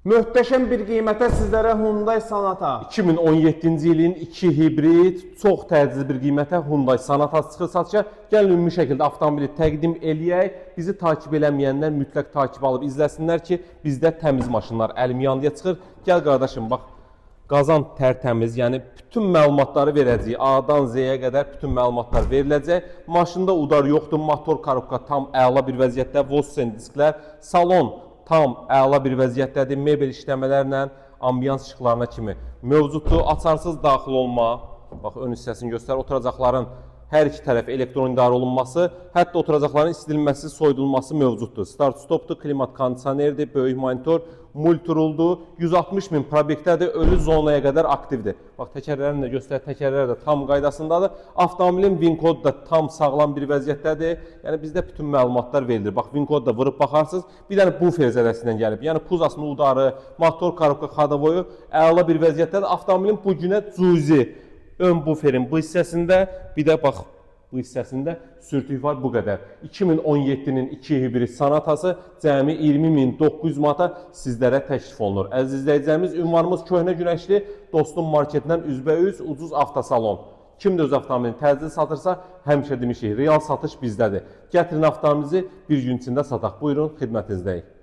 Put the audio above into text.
Möhtəşəm bir qiymətə sizlərə Hyundai Sonata 2017-ci ilin 2 hibrid, çox təcili bir qiymətə Hyundai Sonata çıxır satışa. Gəlin ümumi şəkildə avtomobili təqdim eləyək. Bizi takib eləməyənlər mütləq takib alıb izləsinlər ki, bizdə təmiz maşınlar əlim yandıya çıxır. Gəl qardaşım, bax, qazan tərtəmiz, yəni bütün məlumatları verəcəyik. A-dan Z-yə qədər bütün məlumatlar veriləcək. Maşında udar yoxdur, motor korobka tam əla bir vəziyyətdə, Vossen disklər, salon tam əla bir vəziyyətdədir. Mebel işləmələrlə ambiyans işıqlarına kimi mövcuddur. Açarsız daxil olma, bax ön hissəsini göstər, oturacaqların hər iki tərəf elektron idarə olunması, hətta oturacaqların istilməsi, soyudulması mövcuddur. Start stopdur, klimat kondisionerdir, böyük monitor, multiruldur, 160 min probektədir, ölü zonaya qədər aktivdir. Bax, təkərlərini də göstər, təkərlər də tam qaydasındadır. Avtomobilin VIN kodu da tam sağlam bir vəziyyətdədir. Yəni bizdə bütün məlumatlar verilir. Bax, VIN kodu da vurub baxarsınız. Bir dənə bufer zədəsindən gəlib. Yəni kuzasının udarı, motor korobka xadavoyu əla bir vəziyyətdədir. Avtomobilin bu günə cüzi ön buferin bu hissəsində, bir də bax bu hissəsində sürtük var, bu qədər. 2017-nin 2 hibrid Sonatası cəmi 20.900 manata sizlərə təklif olunur. Əziz izləyicilərimiz, ünvanımız Köhnə Günəşli Dostum Marketindən üzbəüz ucuz avtosalon. Kim də öz avtomobilini təcili satırsa, həmişə demişik, real satış bizdədir. Gətirin avtomobilinizi bir gün içində sataq. Buyurun, xidmətinizdəyik.